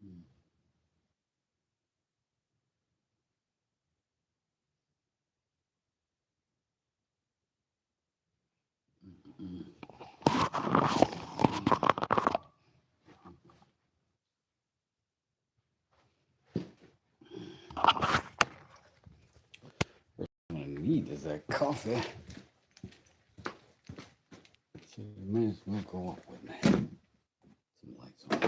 What I need is that coffee. So you may as well go up with me. Some lights on.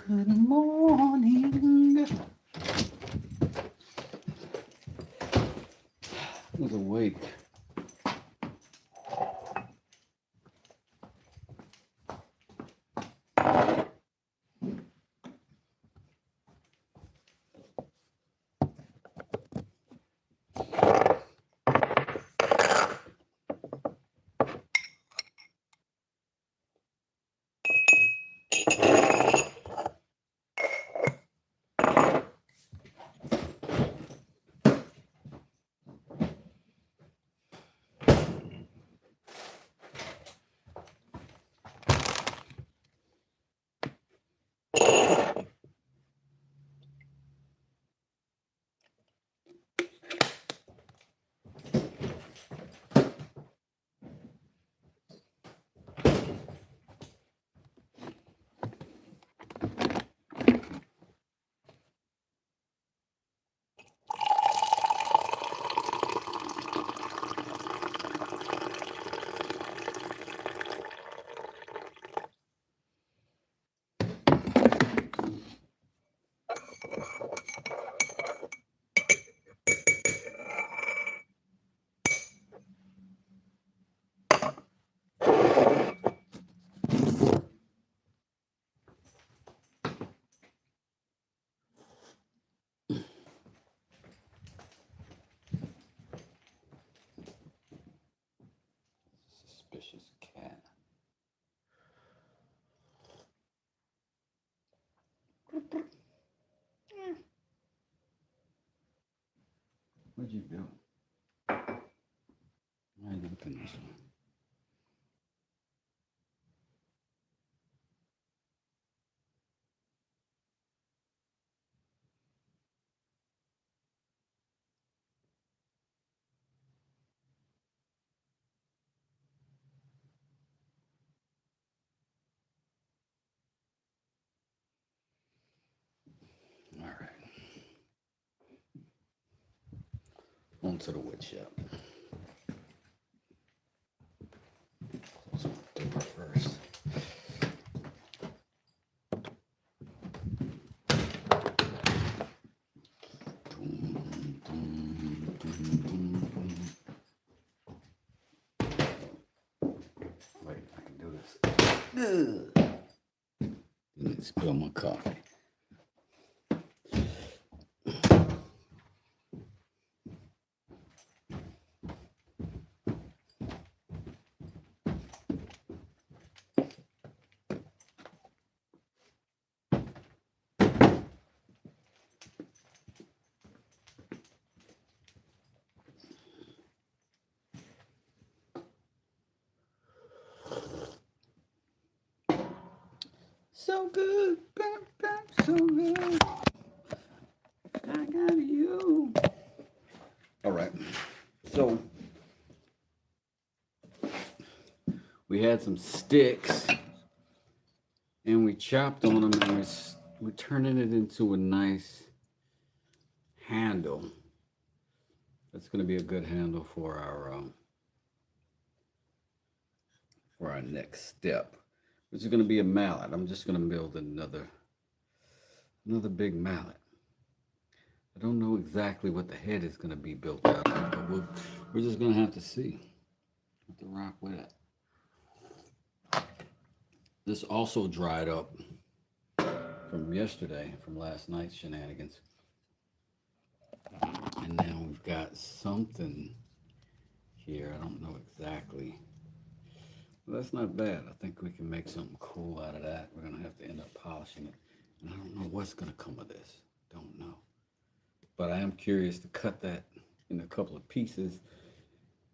Good morning. I was awake. Suspicious cat. What'd you do? Why are you looking this way? All right. On to the wood shop. Close my door first. Wait, I can do this. Didn't spill my coffee. So good, so good. I got you. All right. So we had some sticks and we chopped on them and we're turning it into a nice handle. That's going to be a good handle for our next step, which is going to be a mallet. I'm just going to build another big mallet. I don't know exactly what the head is going to be built out of, but we're just going to have to see. Have to rock with it. This also dried up from yesterday, from last night's shenanigans. And now we've got something here. I don't know exactly. Well, that's not bad. I think we can make something cool out of that. We're going to have to end up polishing it. And I don't know what's going to come of this. Don't know. But I am curious to cut that in a couple of pieces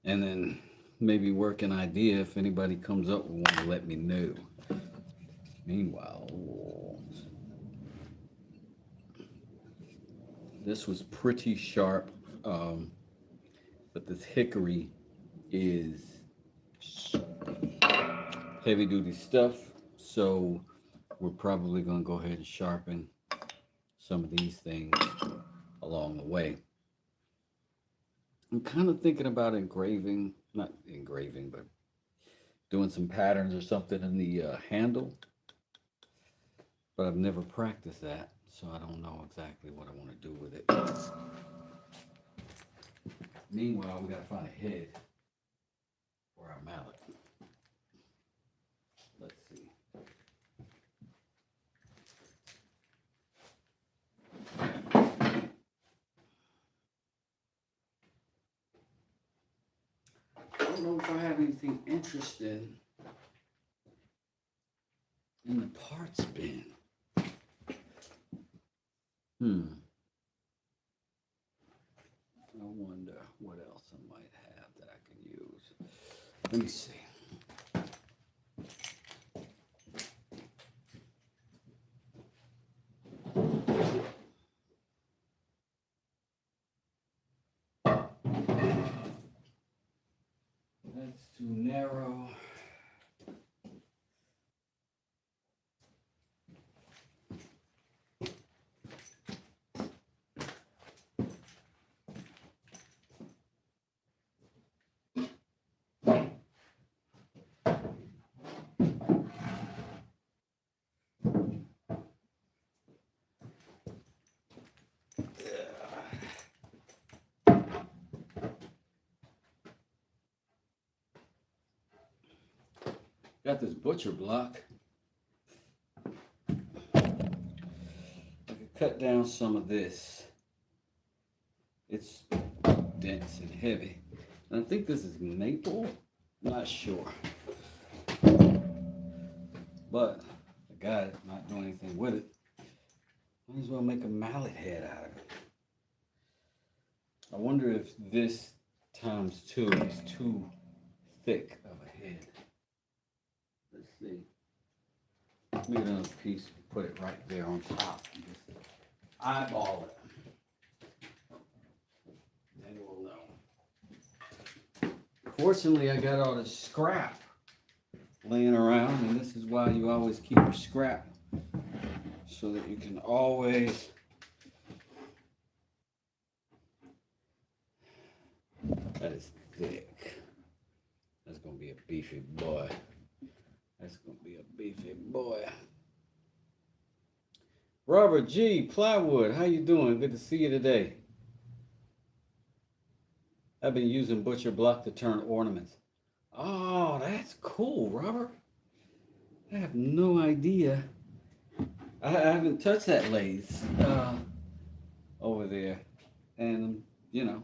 and then maybe work an idea. If anybody comes up with one, let me know. Meanwhile, this was pretty sharp, um, but this hickory is heavy duty stuff, so we're probably going to go ahead and sharpen some of these things along the way. I'm kind of thinking about engraving, not engraving, but doing some patterns or something in the handle, but I've never practiced that, so I don't know exactly what I want to do with it. Meanwhile, we got to find a head for our mallet. Let's see. I don't know if I have anything interesting in the parts bin. I wonder what else I might have that I can use. Let me see. That's too narrow. Got this butcher block. I could cut down some of this. It's dense and heavy. And I think this is maple. I'm not sure. But I got it, not doing anything with it. Might as well make a mallet head out of it. I wonder if this times 2 is too thick of a head. Let's see. Let me get another piece and put it right there on top. And just eyeball it. Then we'll know. Fortunately, I got all this scrap laying around, and this is why you always keep your scrap, so that you can always that is thick. That's gonna be a beefy boy. That's gonna be a beefy boy. Robert G. Plywood, how you doing? Good to see you today. I've been using butcher block to turn ornaments. Oh, that's cool, Robert. I have no idea. I haven't touched that lathe over there. And, you know,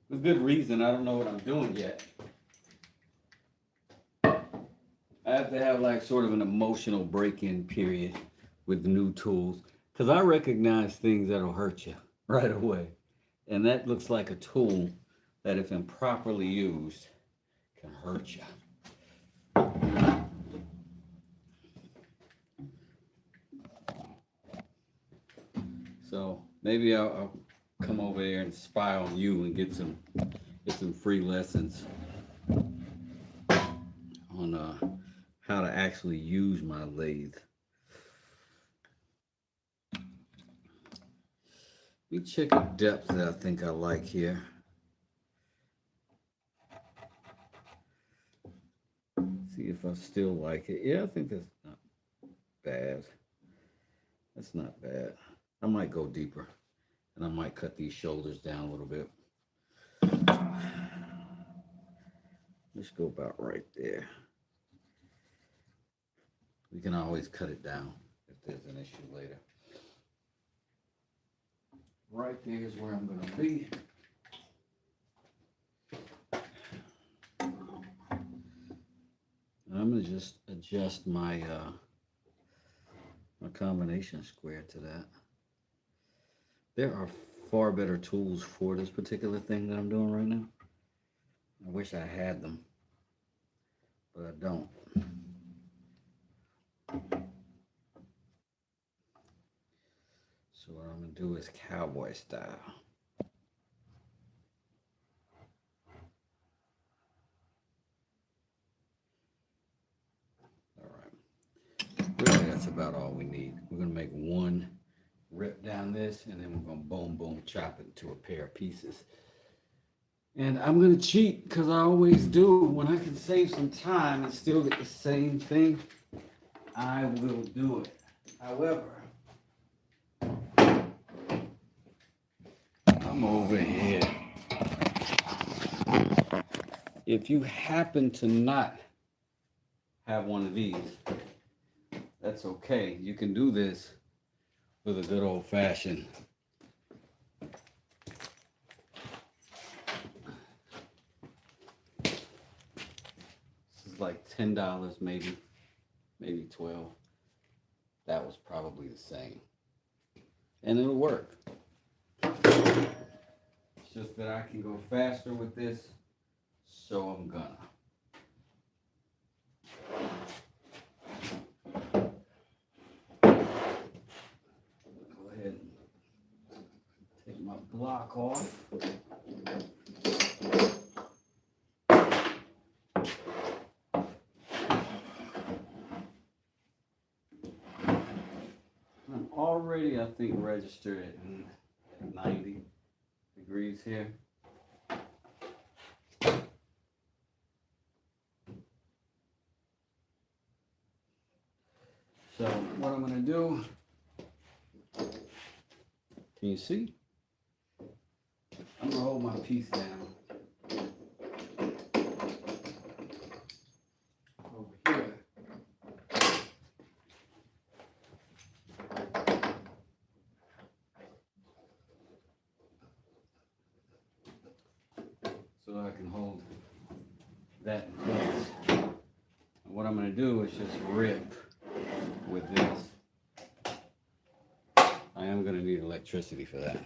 with good reason. I don't know what I'm doing yet. I have to have like sort of an emotional break-in period with new tools, because I recognize things that'll hurt you right away. And that looks like a tool that, if improperly used, can hurt you. So maybe I'll come over there and spy on you and get some free lessons on how to actually use my lathe. Let me check the depth that I think I like here. See if I still like it. Yeah, I think that's not bad. That's not bad. I might go deeper, and I might cut these shoulders down a little bit. Let's go about right there. We can always cut it down if there's an issue later. Right there is where I'm going to be. I'm going to just adjust my my combination square to that. There are far better tools for this particular thing that I'm doing right now. I wish I had them. but I don't. So what I'm gonna do is cowboy style. All right. Really, that's about all we need. We're gonna make one rip down this, and then we're gonna boom, boom, chop it into a pair of pieces. And I'm gonna cheat because I always do. When I can save some time and still get the same thing, I will do it. However, I'm over here. If you happen to not have one of these, that's okay. You can do this with a good old fashioned like $10, maybe 12. That was probably the same, and it'll work. It's just that I can go faster with this, so I'm gonna. Go ahead and take my block off. I'm already, I think, registered at 90 degrees here. So what I'm gonna do, can you see? I'm gonna hold my piece down over here. So I can hold that in place. And what I'm gonna do is just rip with this. I am gonna need electricity for that.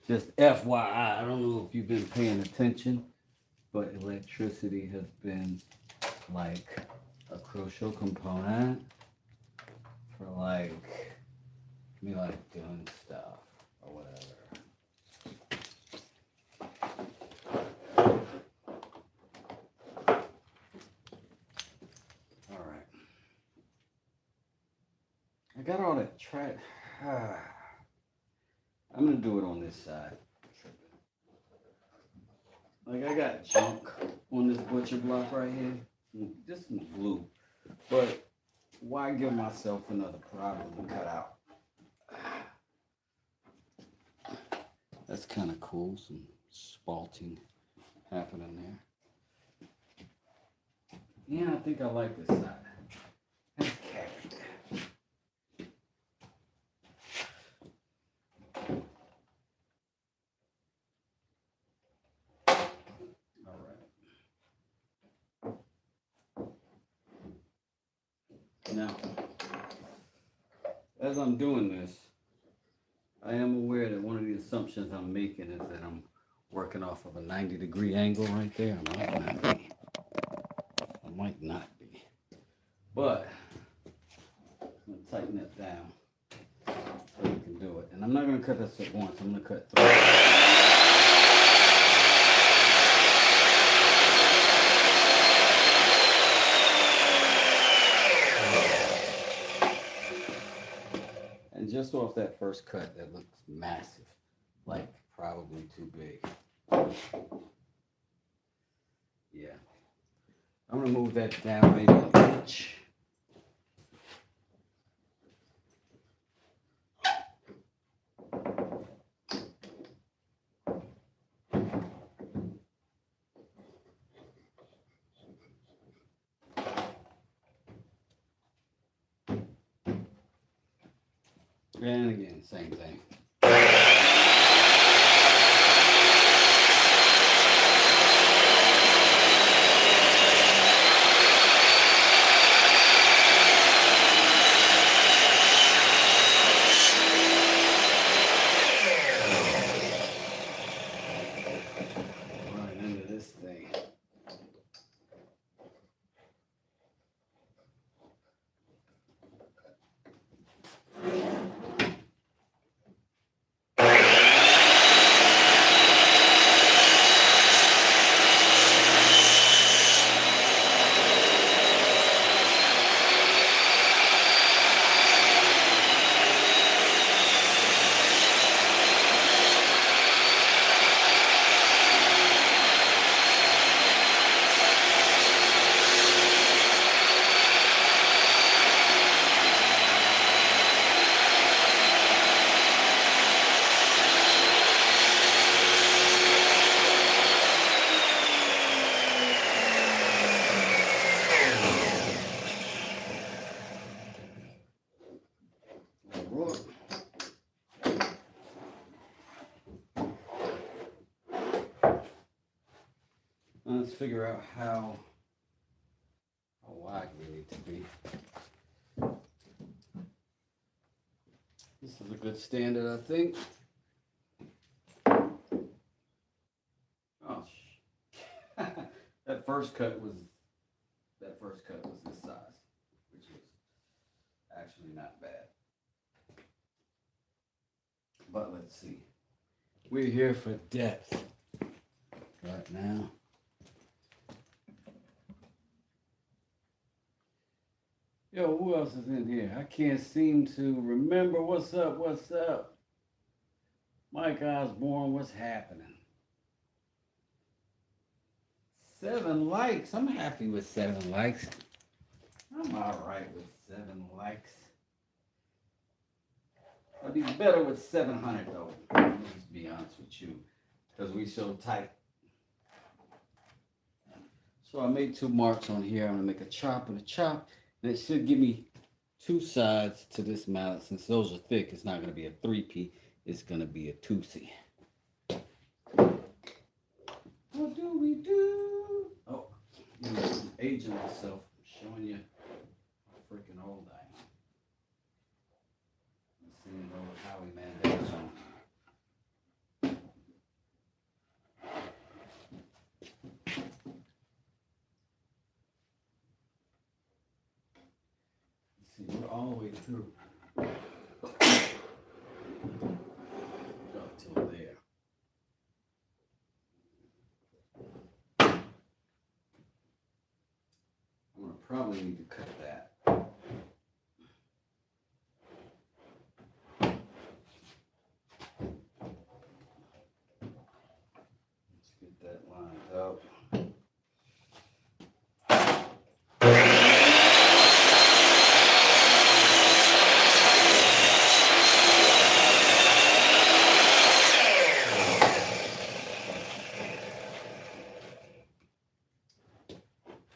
Just FYI, I don't know if you've been paying attention, but electricity has been like a crucial component for like me like doing stuff or whatever. All right. I got all that track. I'm gonna do it on this side. Like I got junk on this butcher block right here. This is glue, but why give myself another problem to cut out? That's kind of cool. Some spalting happening there. Yeah, I think I like this side. That's carried. Now, as I'm doing this, I am aware that one of the assumptions I'm making is that I'm working off of a 90-degree angle right there. I might not be. I might not be. But I'm going to tighten it down so we can do it. And I'm not going to cut this at once. I'm going to cut through. Just off that first cut, that looks massive, like probably too big. Yeah, I'm gonna move that down maybe an inch. And again, same thing. Right into this thing. let's figure out how wide we need to be. This is a good standard, I think. Oh, that first cut was this size, which was actually not bad. But let's see. We're here for depth right now. Yo, who else is in here? I can't seem to remember. What's up? What's up? Mike Osborne, what's happening? 7 likes. I'm happy with 7 likes. I'm all right with 7 likes. I'd be better with 700 though. Let's be honest with you, because we so tight. So I made 2 marks on here. I'm gonna make a chop and a chop, and it should give me 2 sides to this mallet. Since those are thick, it's not gonna be a 3P. It's gonna be a 2C. What do we do? Oh, you know, I'm aging myself. I'm showing you how freaking old I am. I'm seeing an old Howie Mandel song. Let's see, we're all the way through. Up till there. I'm gonna probably need to cut that. Let's get that lined up.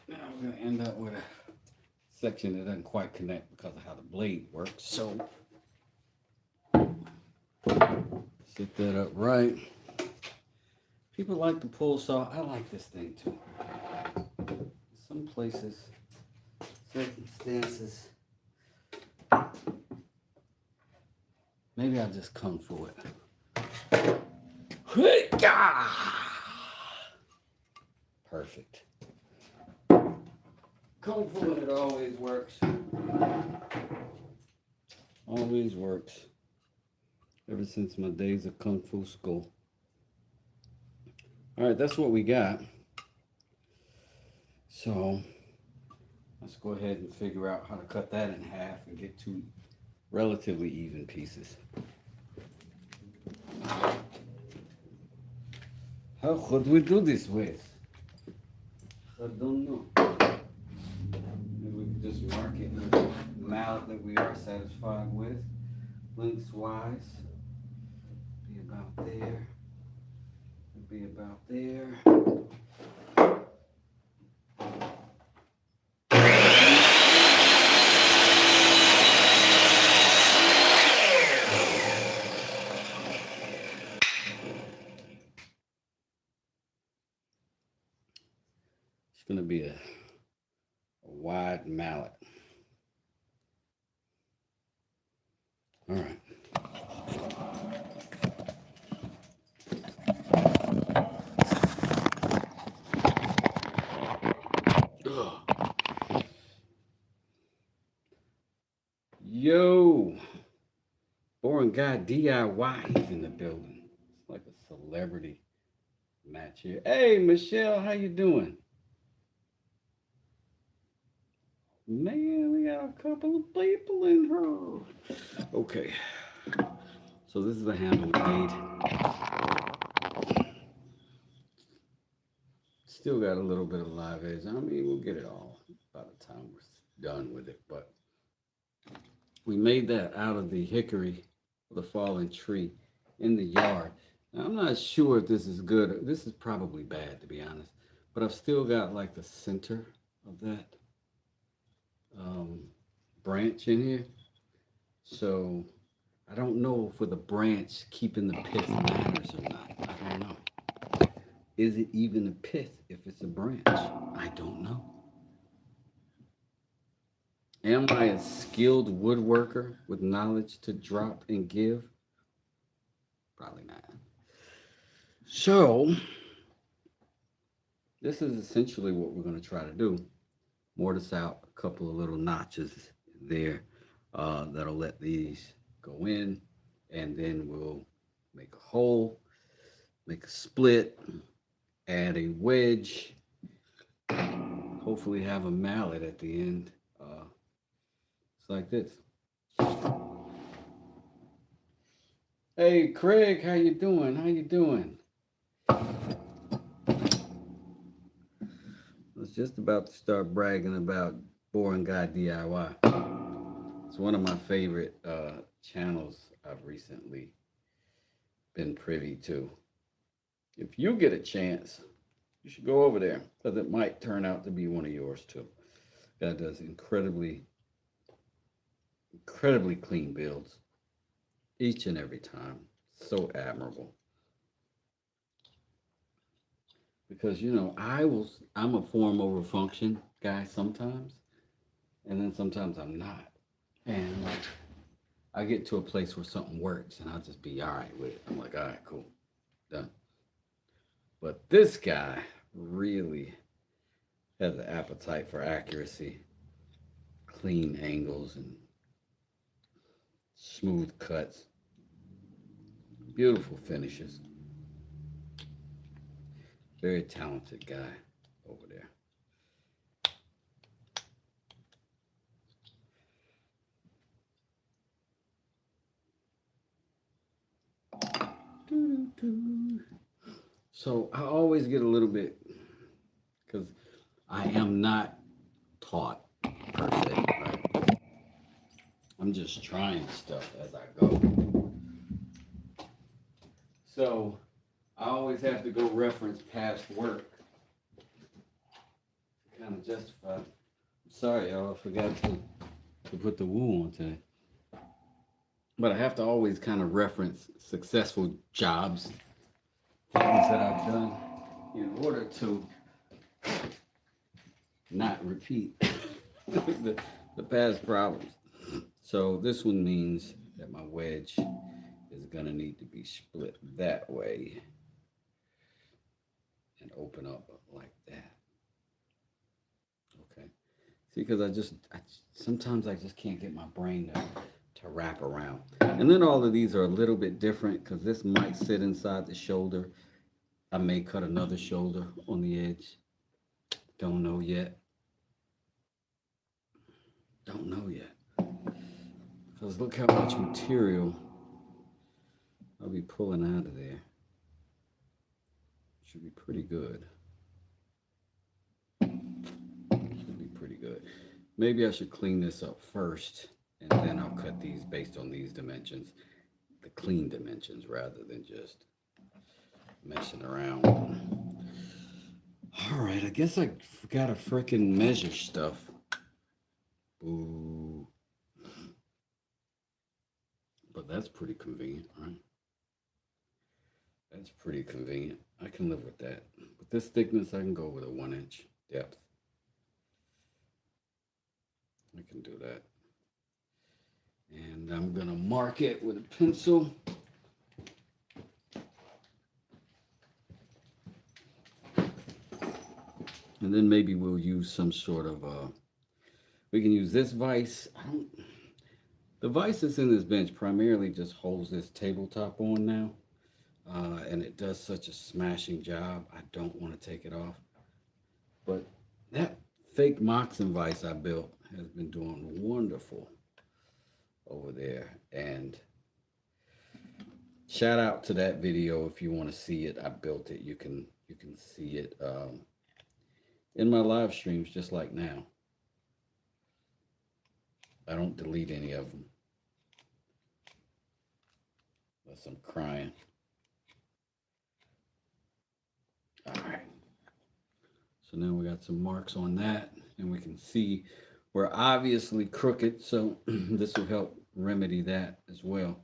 Now we're gonna end up with a section that doesn't quite connect because of how the blade works. So set that up right. People like the pull saw. I like this thing too. Some places, circumstances, maybe I'll just kung fu it. Perfect. Kung fu and it always works. Always works. Ever since my days of kung fu school. All right, that's what we got. So let's go ahead and figure out how to cut that in half and get 2 relatively even pieces. How could we do this with? I don't know. Maybe we can just mark it with a mallet that we are satisfied with. Lengthwise. Be about there. Be about there. It's going to be a wide mallet. All right. Yo, Boring Guy DIY is in the building. It's like a celebrity match here. Hey, Michelle, how you doing? Man, we got a couple of people in here. Okay, so this is the handle we made. Still got a little bit of live edge. I mean, we'll get it all by the time we're done with it, but we made that out of the hickory of the fallen tree in the yard. Now, I'm not sure if this is good. This is probably bad, to be honest, but I've still got like the center of that branch in here. So I don't know if with a branch keeping the pith matters or not. I don't know. Is it even a pith if it's a branch? I don't know. Am I a skilled woodworker with knowledge to drop and give? Probably not. So, this is essentially what we're going to try to do. Mortise out a couple of little notches there that'll let these go in, and then we'll make a hole, make a split, add a wedge, hopefully have a mallet at the end. It's like this. Hey Craig, how you doing? How you doing? I was just about to start bragging about Boring Guy DIY. It's one of my favorite channels I've recently been privy to. If you get a chance, you should go over there because it might turn out to be one of yours too. Guy does incredibly clean builds each and every time. So admirable. Because I'm a form over function guy sometimes, and then sometimes I'm not. And like I get to a place where something works and I'll just be all right with it. I'm like, all right, cool, done. But this guy really has an appetite for accuracy, clean angles, and smooth cuts, beautiful finishes. Very talented guy over there. So I always get a little bit, because I am not taught per se, right? I'm just trying stuff as I go. So I always have to go reference past work to kind of justify. Sorry, y'all, I forgot to put the woo on today. But I have to always kind of reference successful jobs, things that I've done in order to not repeat the past problems. So this one means that my wedge is going to need to be split that way and open up like that. Okay. See, because sometimes I just can't get my brain to wrap around. And then all of these are a little bit different because this might sit inside the shoulder. I may cut another shoulder on the edge. Don't know yet. Don't know yet. Because look how much material I'll be pulling out of there. Should be pretty good. Should be pretty good. Maybe I should clean this up first, and then I'll cut these based on these dimensions, the clean dimensions, rather than just messing around. All right, I guess I forgot to frickin' measure stuff. Ooh. But that's pretty convenient, right? That's pretty convenient. I can live with that. With this thickness, I can go with a 1-inch depth. I can do that. And I'm gonna mark it with a pencil. And then maybe we'll use some sort of, we can use this vise. The vise that's in this bench primarily just holds this tabletop on now. And it does such a smashing job. I don't want to take it off. But that fake Moxon vise I built has been doing wonderful over there. And shout out to that video if you want to see it. I built it. You can see it in my live streams just like now. I don't delete any of them unless I'm crying. All right. So now we got some marks on that, and we can see we're obviously crooked, so this will help remedy that as well.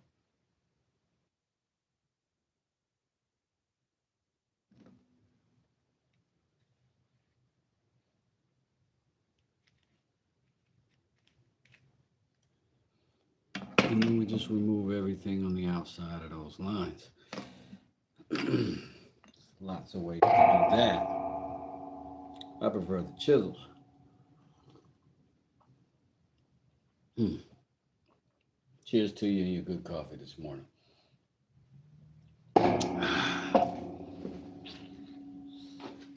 And then we just remove everything on the outside of those lines. Lots of ways to do that. I prefer the chisels. Cheers to you and your good coffee this morning.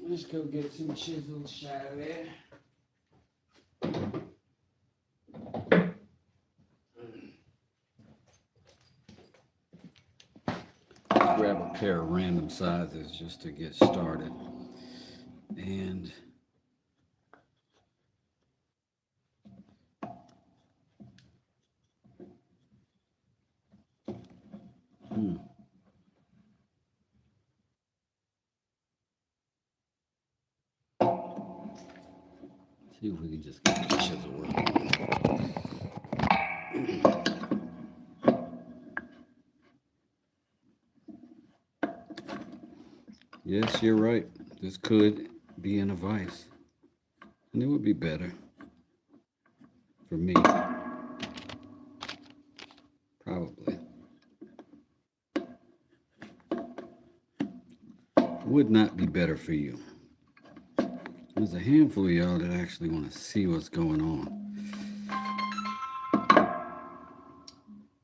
Let's go get some chisels out of there. Grab a pair of random sizes just to get started. And see if we can just get the chisel working. Yes, you're right. This could be in a vise. And it would be better for me. Probably. Would not be better for you. There's a handful of y'all that actually want to see what's going on.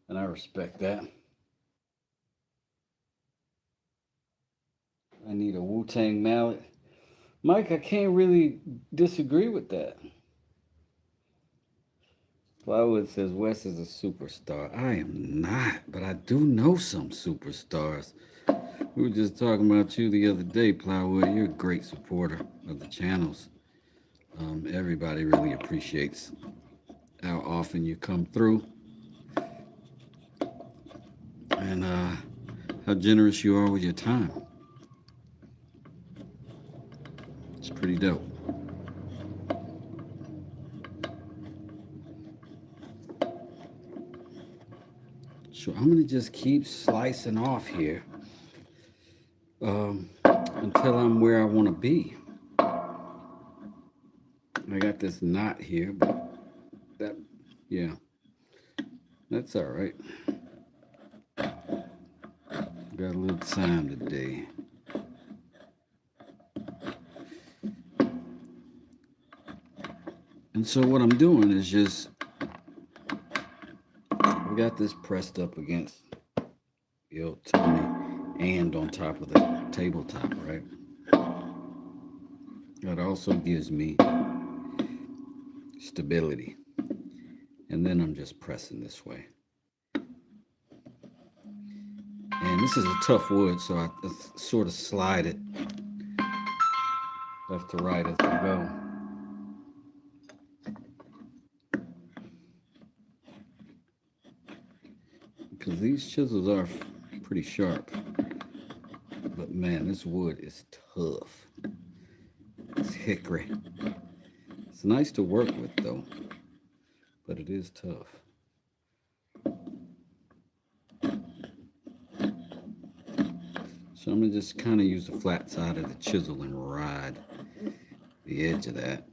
And I respect that. I need a Wu-Tang mallet. Mike, I can't really disagree with that. Plywood says Wes is a superstar. I am not, but I do know some superstars. We were just talking about you the other day, Plywood. You're a great supporter of the channels. Everybody really appreciates how often you come through and how generous you are with your time. It's pretty dope. So I'm gonna just keep slicing off here until I'm where I want to be. I got this knot here, but yeah, that's all right. Got a little time today. And so what I'm doing is just, we got this pressed up against the old tummy and on top of the tabletop, right? That also gives me stability. And then I'm just pressing this way. And this is a tough wood, so I sort of slide it left to right as I go. Because these chisels are pretty sharp. But man, this wood is tough. It's hickory. It's nice to work with though, but it is tough. So I'm gonna just kind of use the flat side of the chisel and ride the edge of that.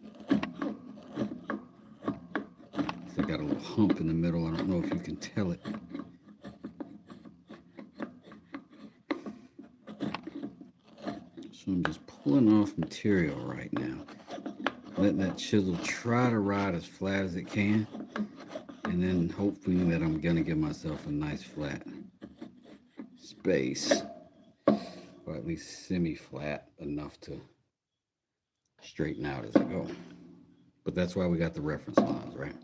So I got a little hump in the middle. I don't know if you can tell it. So I'm just pulling off material right now. Letting that chisel try to ride as flat as it can. And then hoping that I'm gonna give myself a nice flat space. Or at least semi-flat enough to straighten out as I go. But that's why we got the reference lines, right?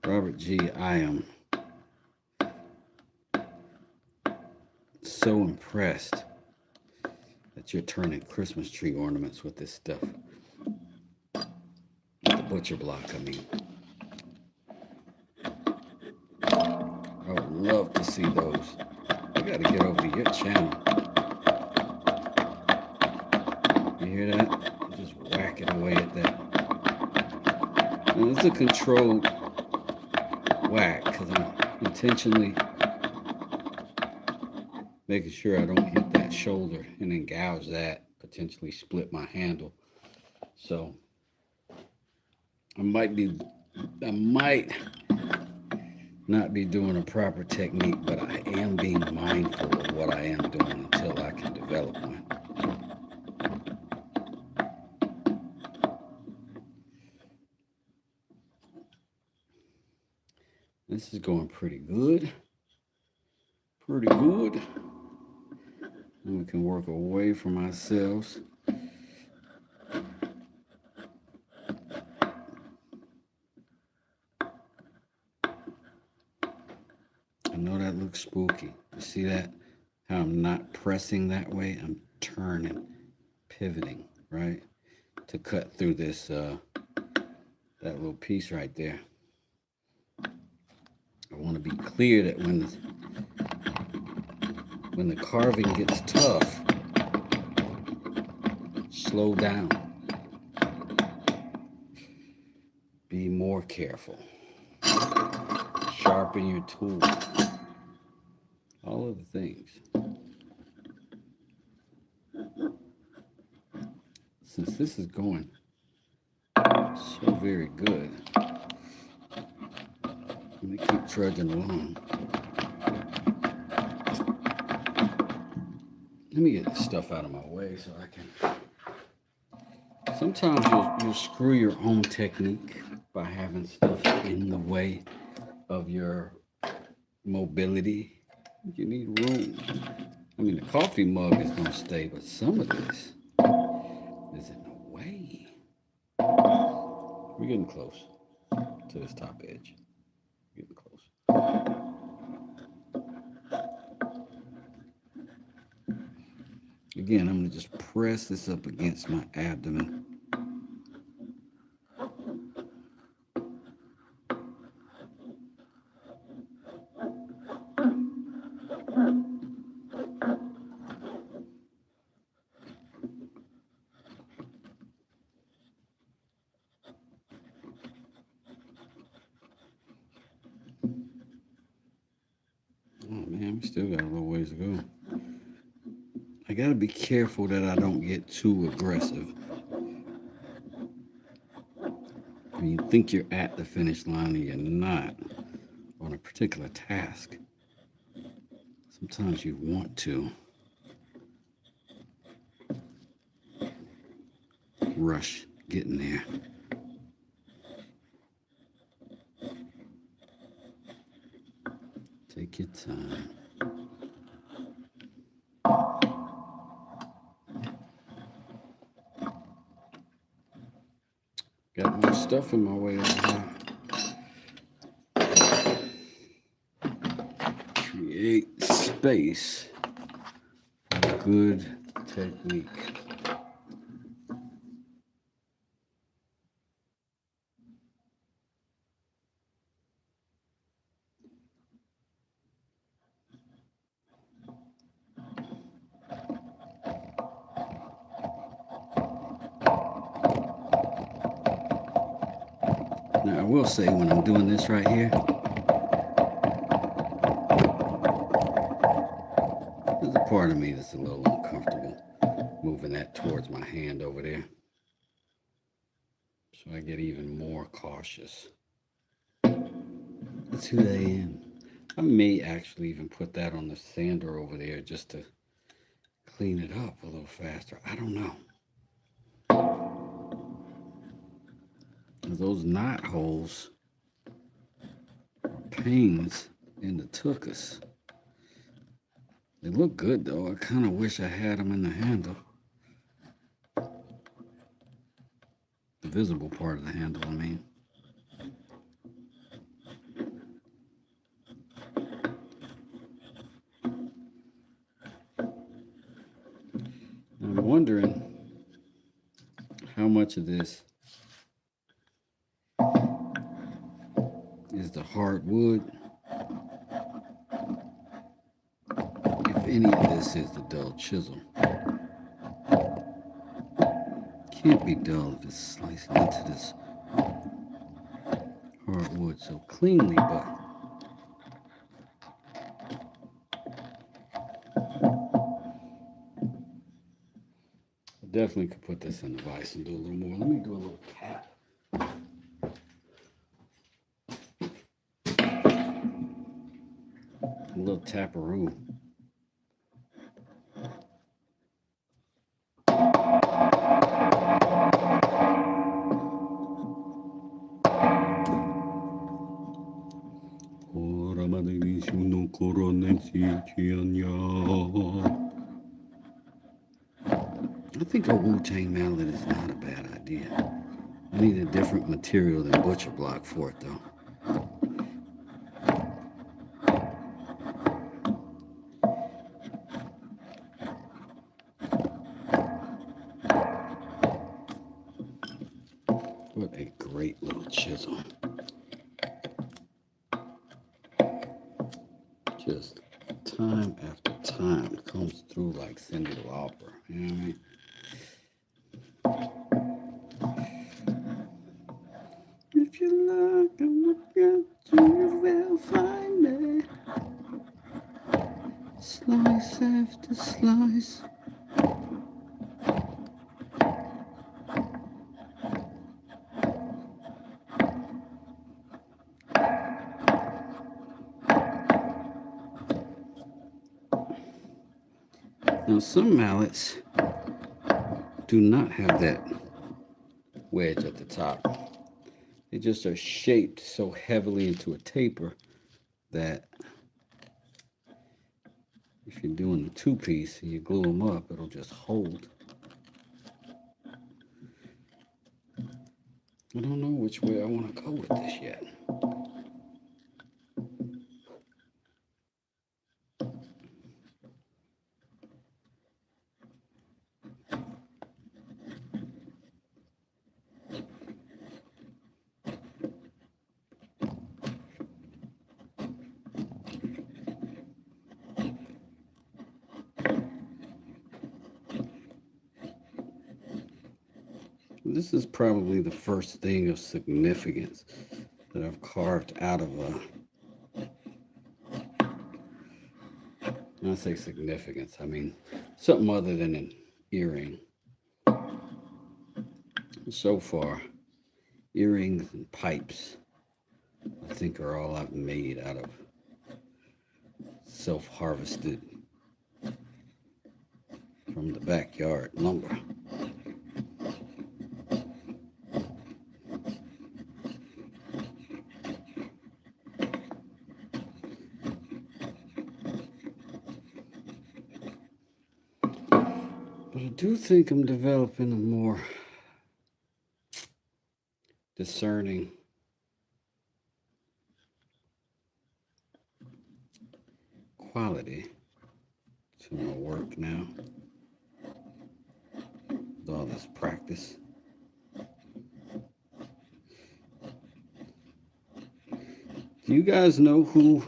Robert G, I am so impressed that you're turning Christmas tree ornaments with this stuff. With the butcher block, I mean. I would love to see those. I gotta get over to your channel. You hear that? I'm just whacking away at that. And it's a controlled whack because I'm intentionally making sure I don't hit that shoulder and then gouge that, potentially split my handle. So I might not be doing a proper technique, but I am being mindful of what I am doing until I can develop one. This is going pretty good. Pretty good. And we can work away from ourselves. I know that looks spooky. You see that? How I'm not pressing that way? I'm turning, pivoting, right? To cut through this, that little piece right there. I want to be clear that when the carving gets tough, slow down. Be more careful. Sharpen your tools. All of the things. Since this is going so very good, let me keep trudging along. Let me get this stuff out of my way so I can. Sometimes you'll screw your own technique by having stuff in the way of your mobility. You need room. I mean, the coffee mug is going to stay, but some of this is in the way. We're getting close to this top edge. Getting close. Again, I'm going to just press this up against my abdomen. Oh man, we still got a little ways to go. I gotta be careful that I don't get too aggressive. When you think you're at the finish line and you're not on a particular task, sometimes you want to rush getting there. Take your time. Got more stuff in my way over here. Create space for good technique. Now, I will say when I'm doing this right here, there's a part of me that's a little uncomfortable moving that towards my hand over there. So I get even more cautious. That's who I am. I may actually even put that on the sander over there just to clean it up a little faster. I don't know. Those knot holes are pains in the tuchus. They look good though. I kind of wish I had them in the handle. The visible part of the handle, I mean. I'm wondering how much of this is the hardwood. If any of this is the dull chisel. Can't be dull if it's slicing into this hardwood so cleanly, but definitely could put this in the vise and do a little more. Let me do a little tap. A little taparoo. I think a Wu-Tang mallet is not a bad idea. I need a different material than butcher block for it though. What a great little chisel. Just time after time comes through like Cyndi Lauper. You know what I mean? If you like, I'm looking to you will find me. Slice after slice. Now some mallets do not have that wedge at the top. They just are shaped so heavily into a taper that if you're doing the two-piece and you glue them up, it'll just hold. I don't know which way I want to go with this yet. This is probably the first thing of significance that I've carved out of when I say significance, I mean something other than an earring. So far, earrings and pipes, I think, are all I've made out of self-harvested from the backyard lumber. But I do think I'm developing a more discerning quality to my work now with all this practice. Do you guys know who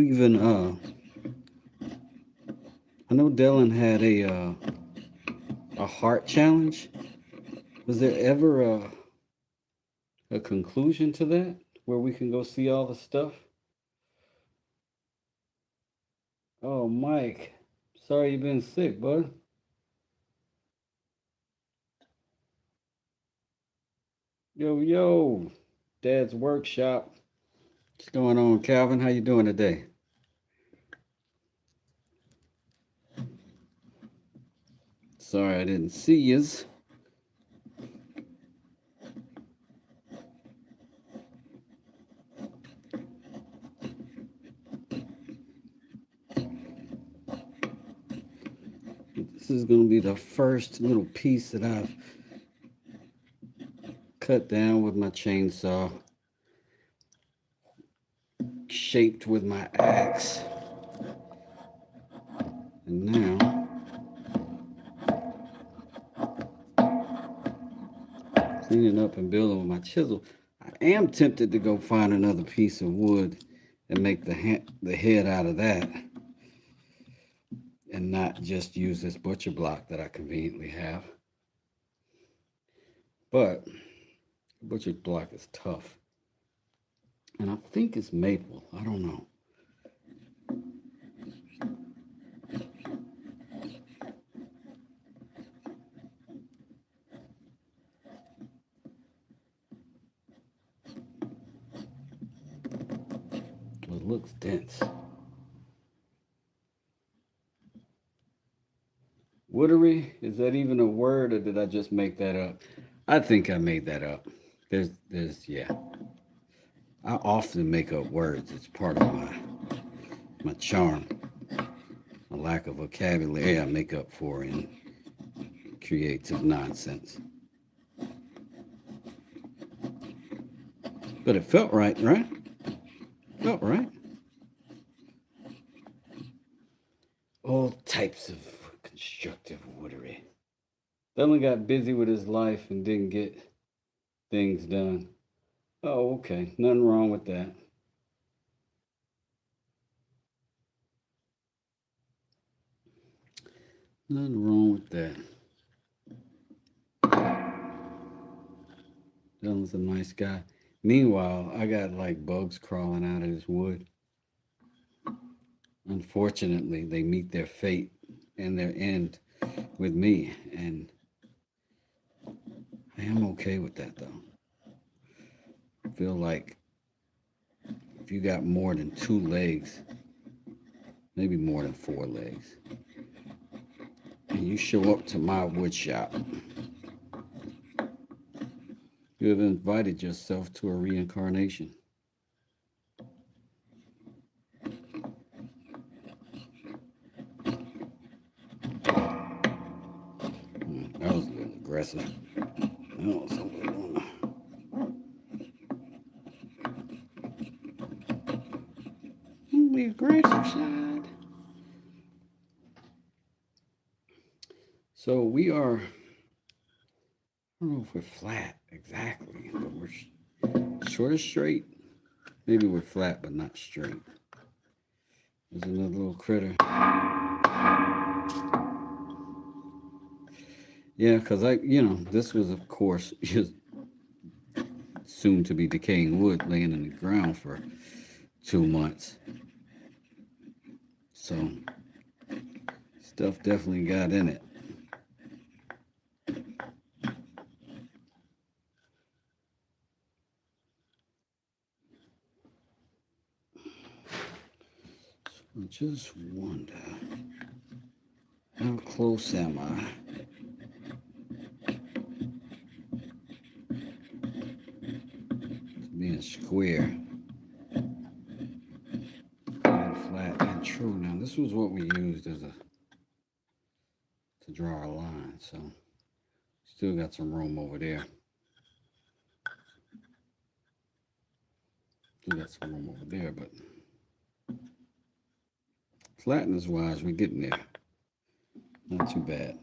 even I know Dylan had a heart challenge. Was there ever a conclusion to that where we can go see all the stuff? Oh, Mike, sorry you've been sick, bud. Yo, Dad's workshop. What's going on, Calvin? How you doing today? Sorry I didn't see yous. This is going to be the first little piece that I've cut down with my chainsaw, shaped with my axe, and now cleaning up and building with my chisel. I am tempted to go find another piece of wood and make the head out of that, and not just use this butcher block that I conveniently have. But the butcher block is tough, and I think it's maple. I don't know. it looks dense. Woodery, is that even a word or did I just make that up? I think I made that up. Yeah. I often make up words. It's part of my charm. A lack of vocabulary I make up for in creative nonsense. But it felt right, right? Felt right. All types of constructive woodery. Dylan got busy with his life and didn't get things done. Oh, okay. Nothing wrong with that. Nothing wrong with that. Dylan's a nice guy. Meanwhile, I got like bugs crawling out of this wood. Unfortunately, they meet their fate and their end with me, and I am okay with that though. I feel like if you got more than 2 legs, maybe more than 4 legs, and you show up to my wood shop, you have invited yourself to a reincarnation. That was a little aggressive. That was a little. On the aggressive side. So we are. I don't know if we're flat exactly, but we're sort of straight. Maybe we're flat, but not straight. There's another little critter. Yeah, because this was, of course, just soon to be decaying wood laying in the ground for 2 months. So, stuff definitely got in it. So I just wonder, how close am I? To being square. Flat and true. Now this was what we used to draw our line, so still got some room over there. Still got some room over there, but flatness wise, we're getting there. Not too bad.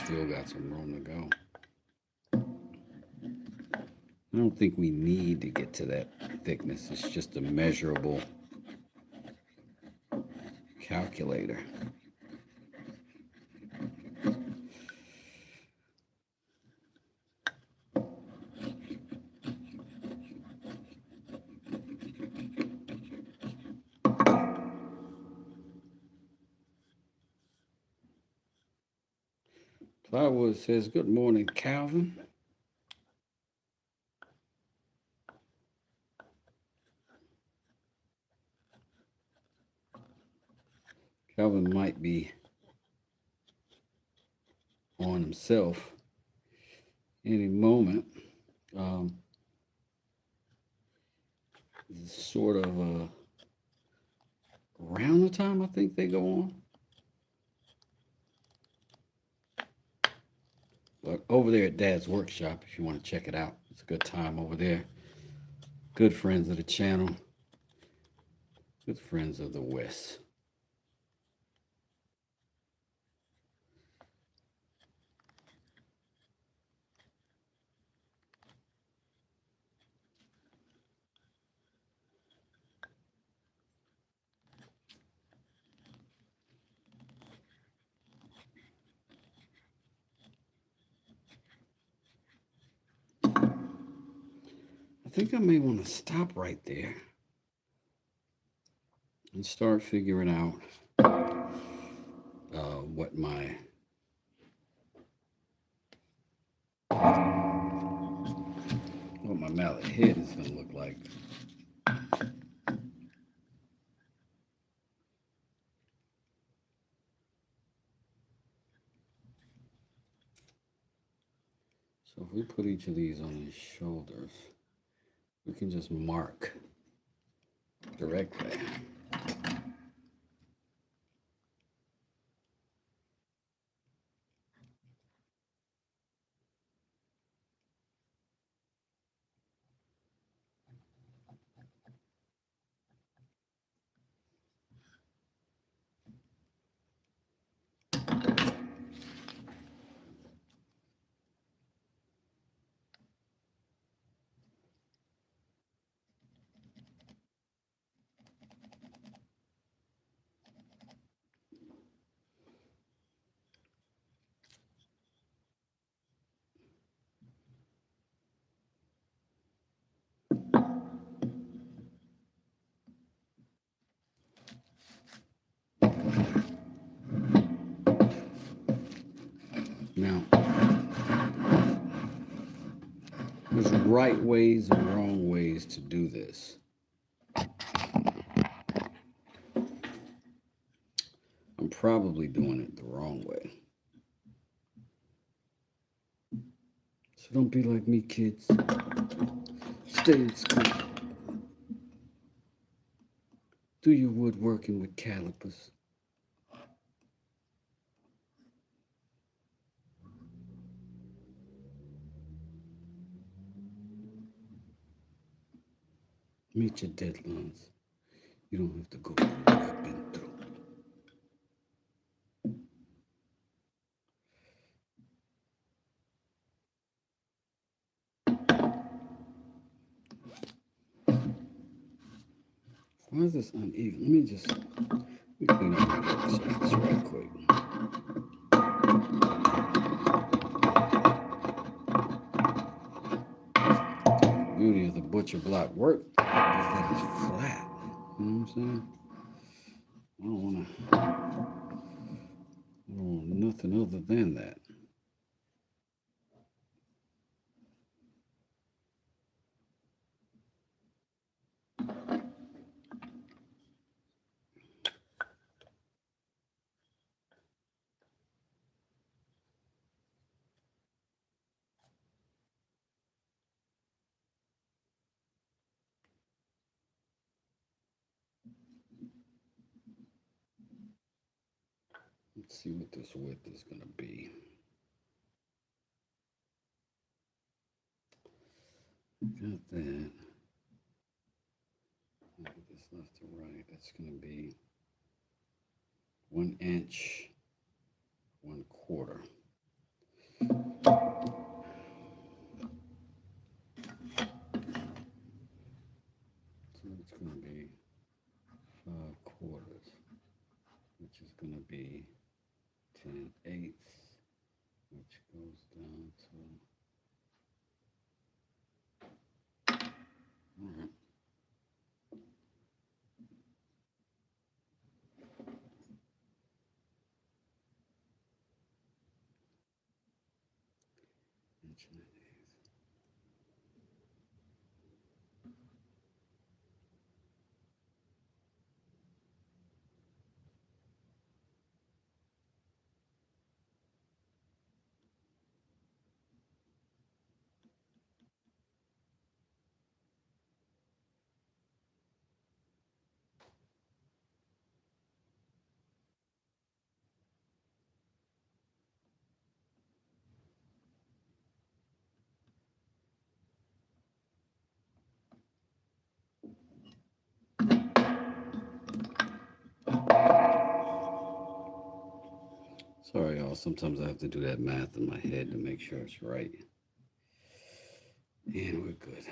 Still got some room to go. I don't think we need to get to that thickness. It's just a measurable calculator. Plywood says, "Good morning, Calvin." Calvin might be on himself any moment. Sort of around the time I think they go on. But over there at Dad's Workshop, if you want to check it out, it's a good time over there. Good friends of the channel. Good friends of the West. I think I may want to stop right there and start figuring out what my mallet head is going to look like. So if we put each of these on his shoulders, we can just mark directly. Now, there's right ways and wrong ways to do this. I'm probably doing it the wrong way. So don't be like me, kids. Stay in school. Do your woodworking with calipers. Meet your deadlines. You don't have to go through what I've been through. Why is this uneven? Let me clean up my work surface right quick. The beauty of the butcher block work is that it's flat. You know what I'm saying? I don't want nothing other than that. Let's see what this width is going to be. Got that. Look at this left to right. That's going to be 1 inch, 1/4. So it's going to be 5/4, which is going to be 10/8, which goes down to, all right. Sorry, y'all. Sometimes I have to do that math in my head to make sure it's right. And we're good.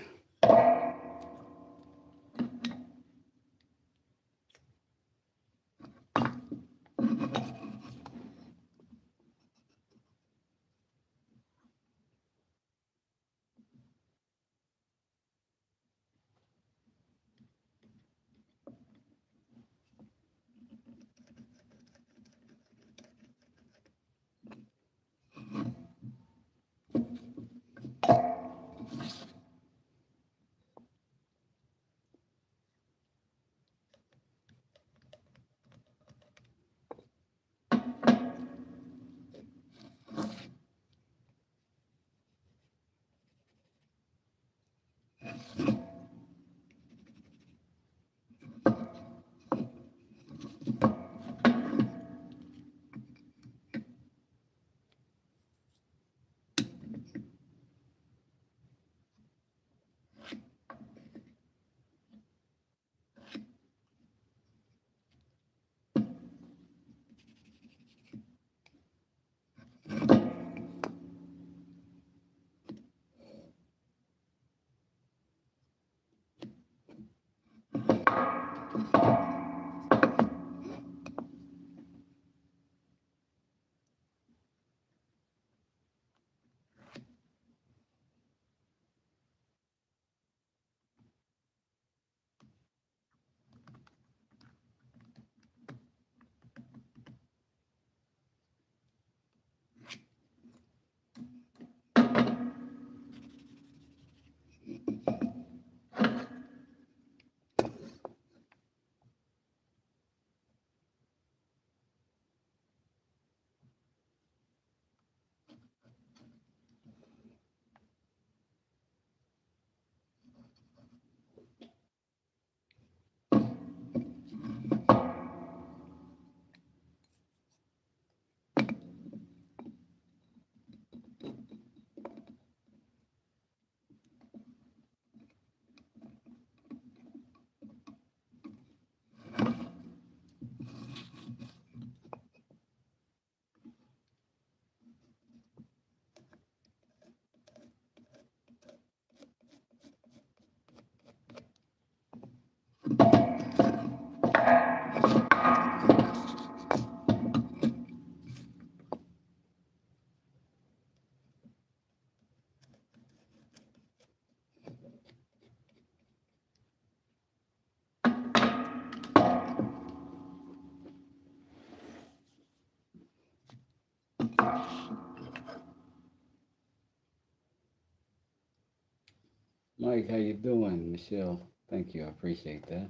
Mike, how you doing? Michelle, thank you. I appreciate that.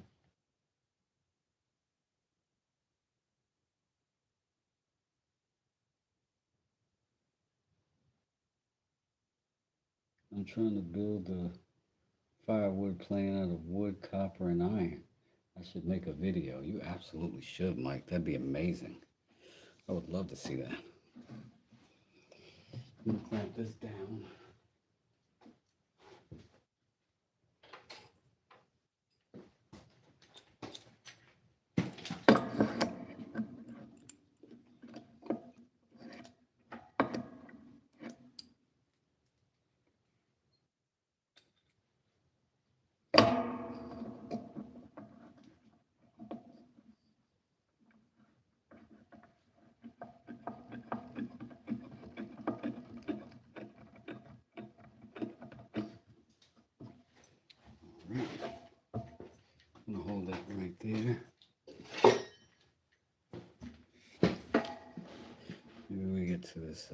I'm trying to build a firewood plan out of wood, copper, and iron. I should make a video. You absolutely should, Mike. That'd be amazing. I would love to see that. I'm gonna clamp this down. Right. I'm gonna hold that right there. Maybe we get to this.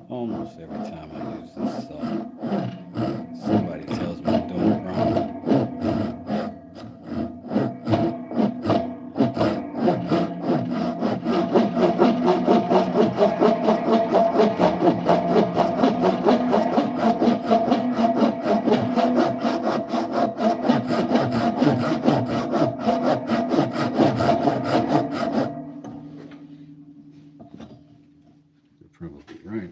Almost every time I use this somebody tells me I'm doing it wrong. You're probably right.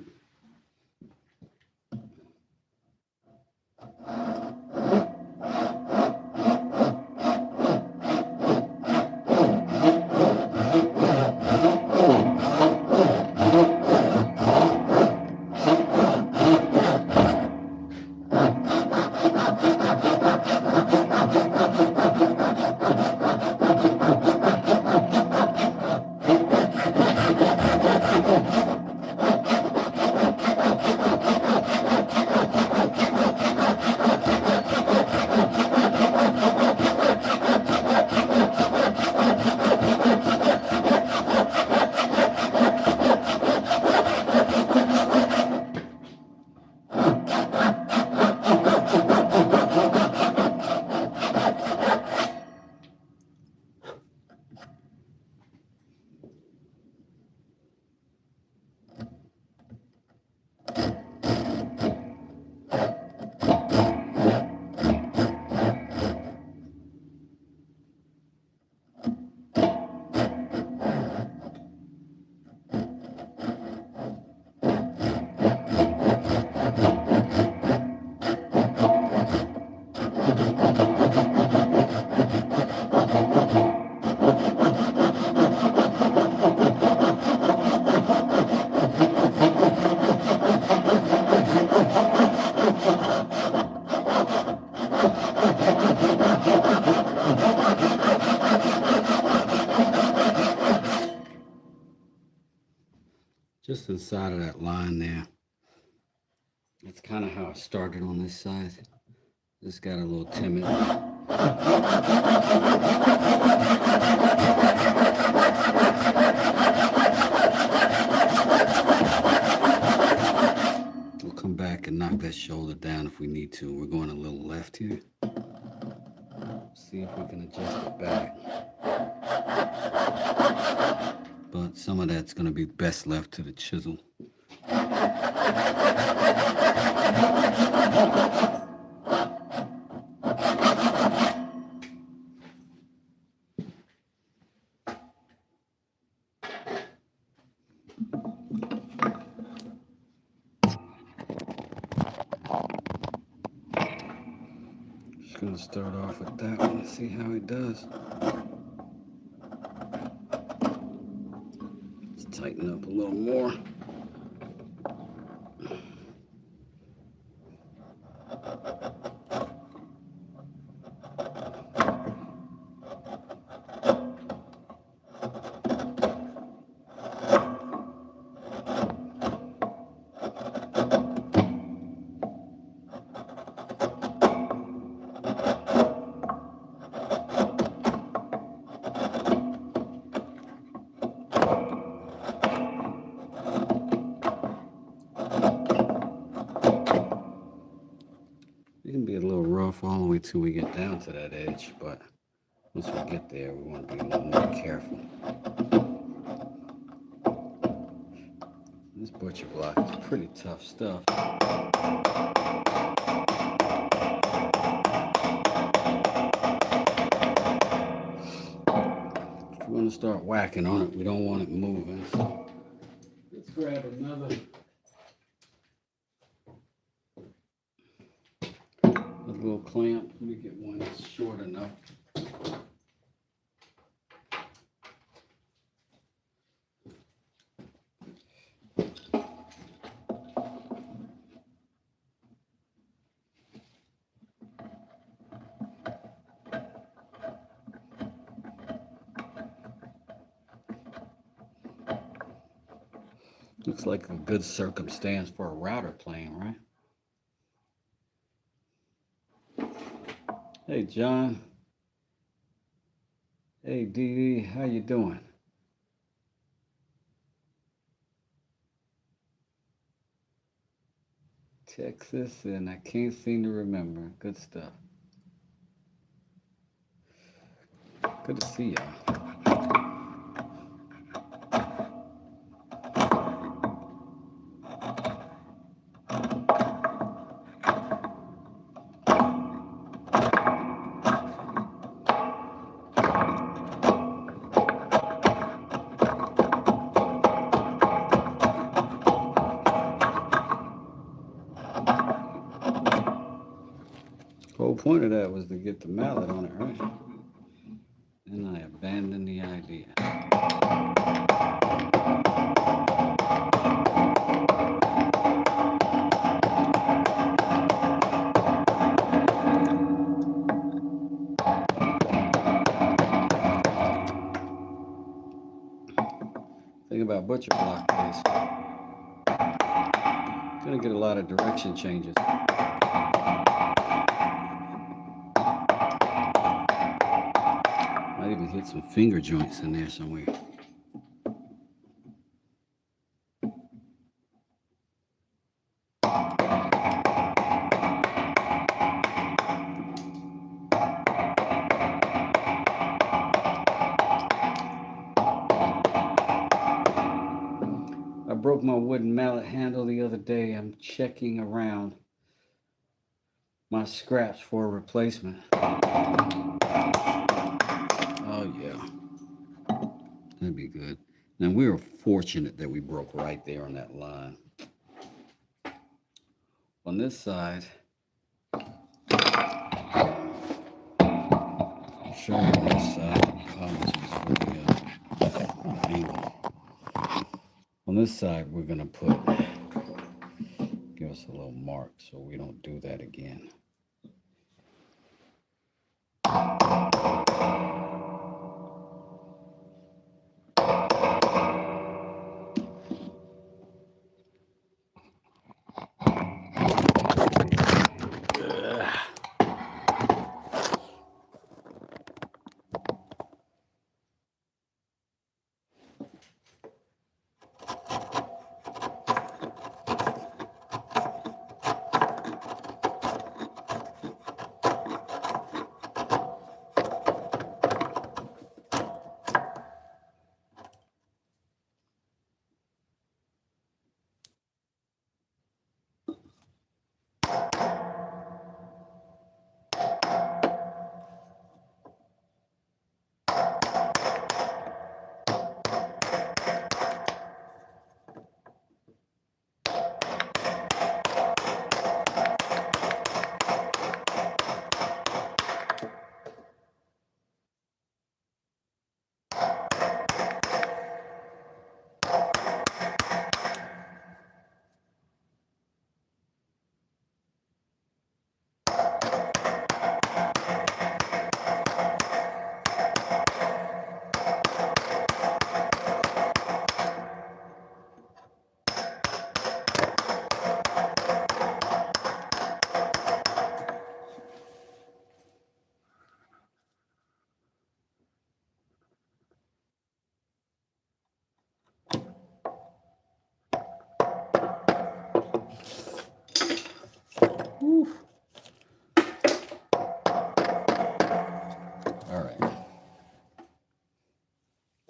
just inside of that line there. That's kind of how I started on this side. Just got a little timid. We'll come back and knock that shoulder down if we need to. We're going a little left here. See if we can adjust it back. But some of that's going to be best left to the chisel. Just going to start off with that one and see how it does. Let's tighten up a little more. It can be a little rough all the way till we get down to that edge, but once we get there, we want to be a little more careful. This butcher block is pretty tough stuff. If we want to start whacking on it, we don't want it moving. So let's grab another little clamp. Let me get one that's short enough. Looks like a good circumstance for a router plane, right? Hey, John. Hey, Dee Dee, how you doing? Texas, and I can't seem to remember. Good stuff. Good to see y'all. The whole point of that was to get the mallet on it, right? And I abandoned the idea. Thing about butcher block is it's gonna get a lot of direction changes. Might even hit some finger joints in there somewhere. I broke my wooden mallet handle the other day. I'm checking around my scraps for a replacement. Oh yeah, that'd be good. Now we were fortunate that we broke right there on that line. On this side, I'll show you on this side. Apologies for the angle. On this side, we're gonna give us a little mark so we don't do that again.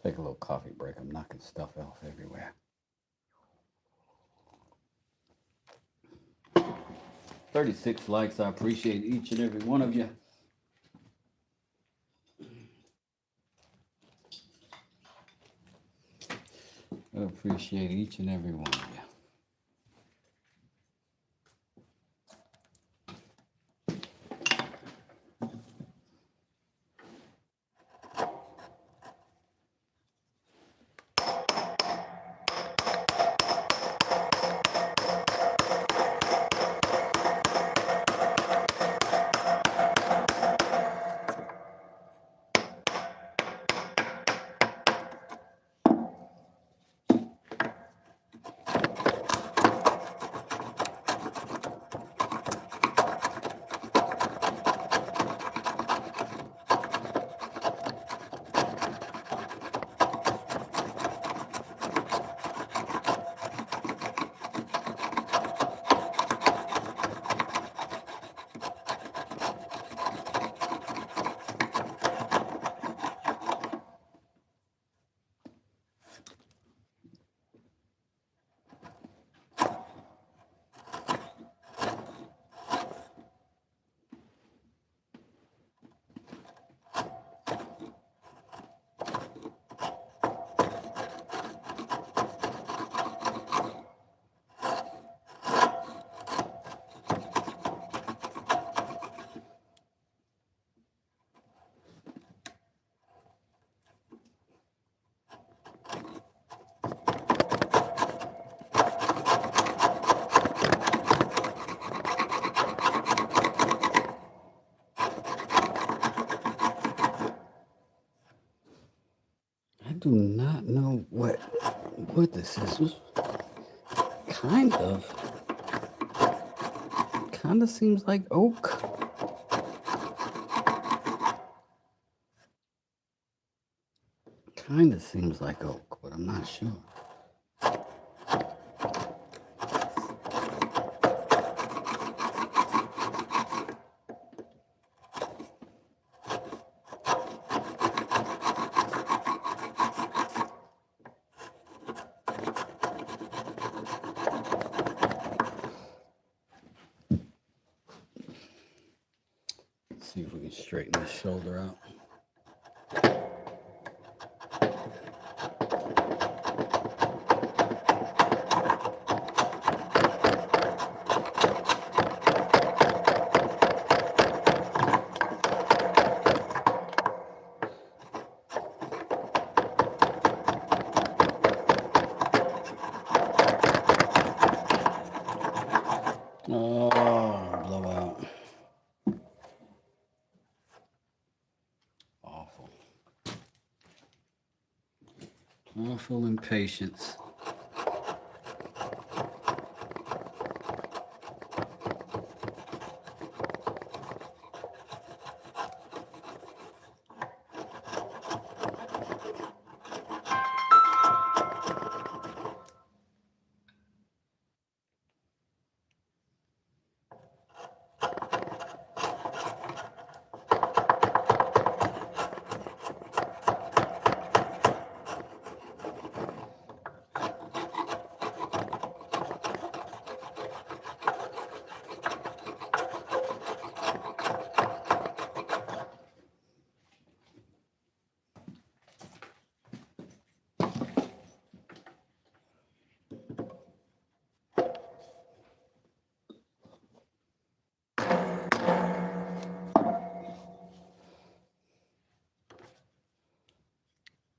Take a little coffee break. I'm knocking stuff off everywhere. 36 likes. I appreciate each and every one of you. I appreciate each and every one of you. I do not know what wood this is. Kind of seems like oak. Kind of seems like oak, but I'm not sure. Let's see if we can straighten this shoulder out. Oh, blowout. Awful. Awful impatience.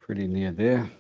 Pretty near there.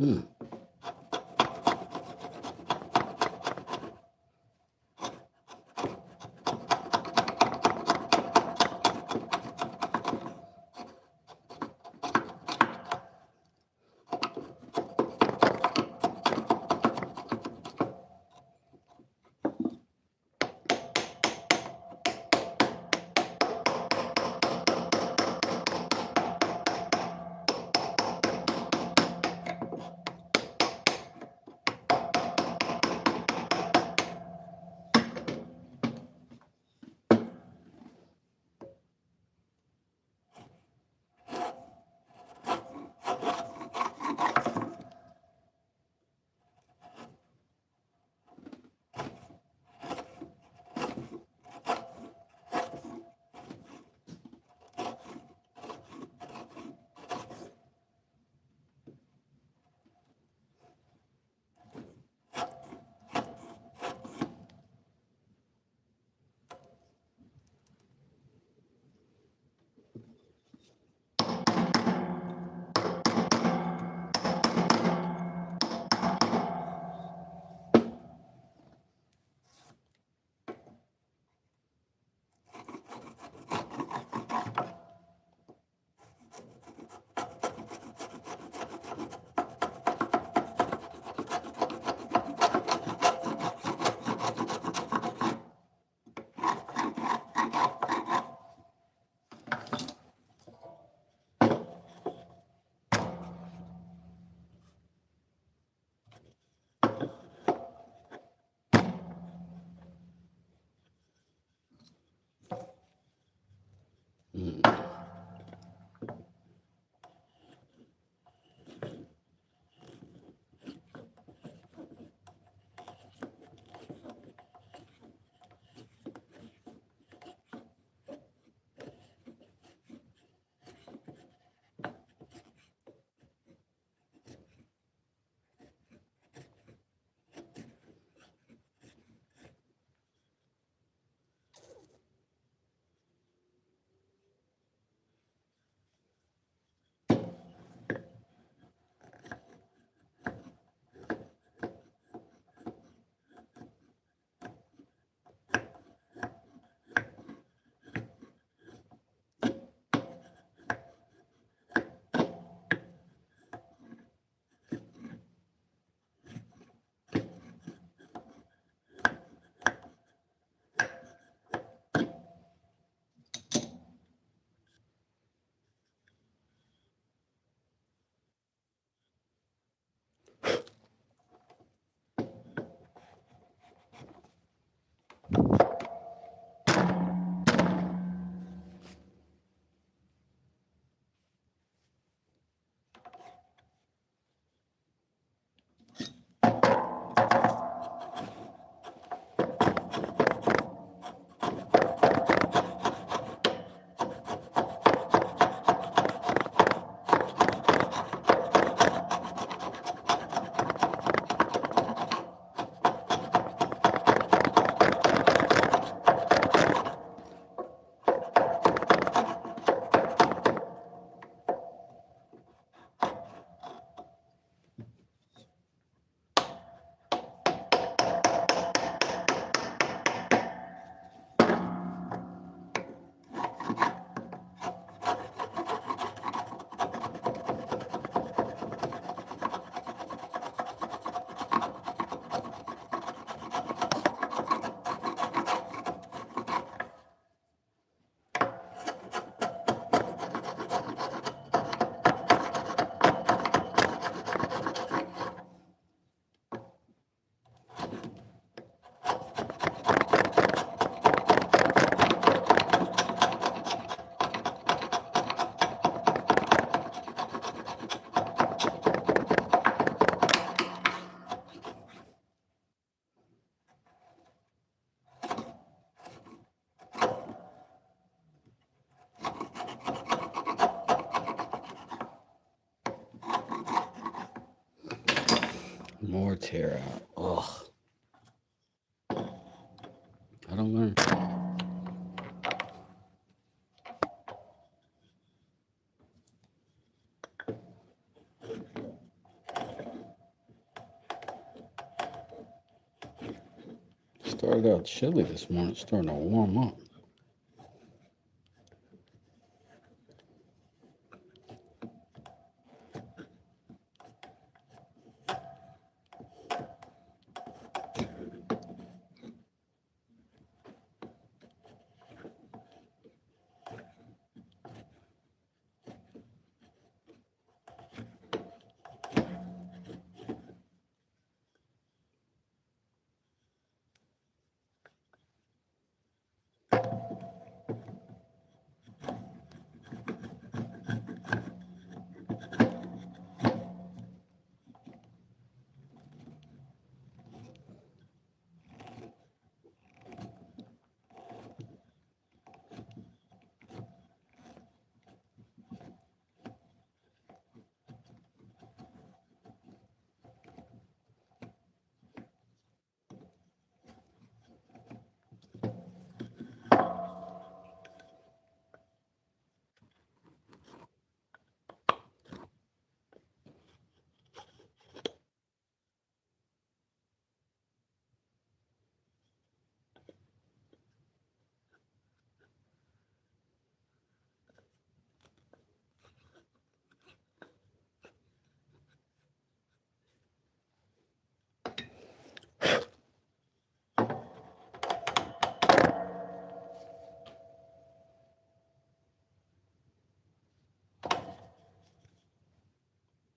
Mm. Mm. More tear out. Ugh. I don't learn. Started out chilly this morning. It's starting to warm up.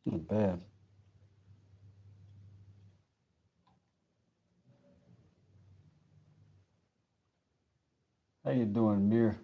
Not bad. How you doing, Mir?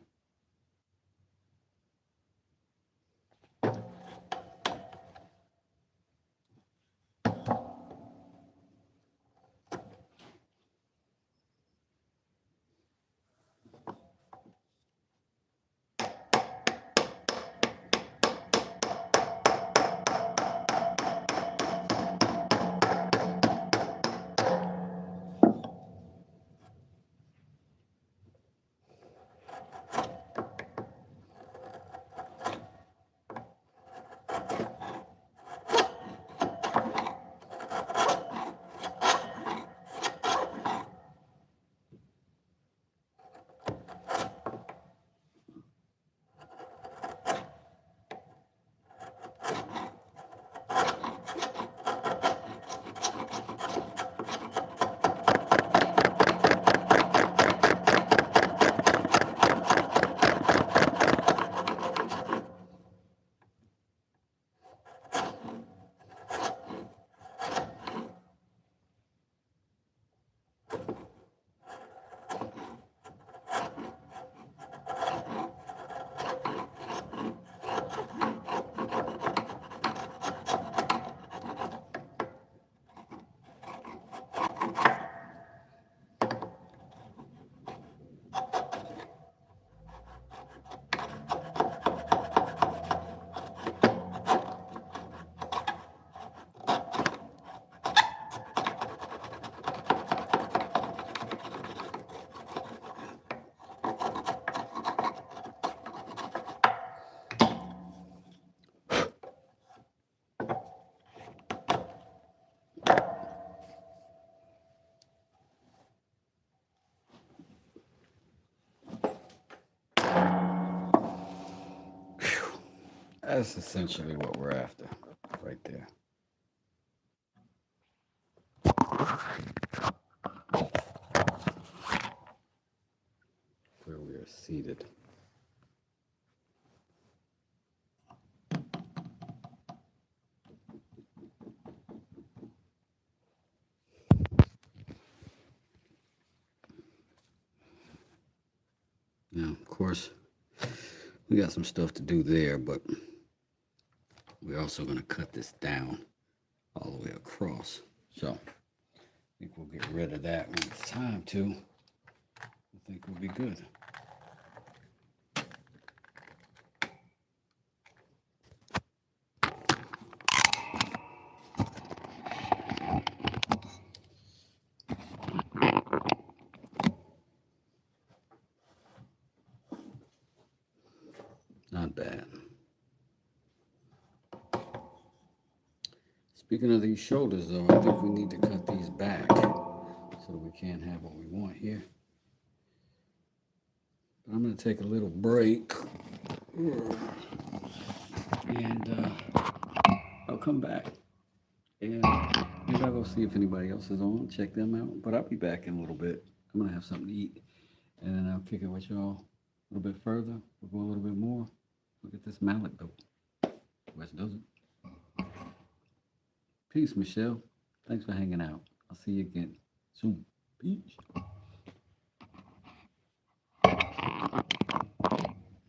That's essentially what we're after, right there. Where we are seated. Now, of course, we got some stuff to do there, but we're also going to cut this down all the way across. So I think we'll get rid of that when it's time to. I think we'll be good. Not bad. Speaking of these shoulders, though, I think we need to cut these back so that we we can't have what we want here. But I'm going to take a little break. And I'll come back. And maybe I'll go see if anybody else is on, check them out. But I'll be back in a little bit. I'm going to have something to eat. And then I'll kick it with y'all a little bit further. We'll go a little bit more. Look at this mallet though. West does it. Peace, Michelle. Thanks for hanging out. I'll see you again soon. Peace.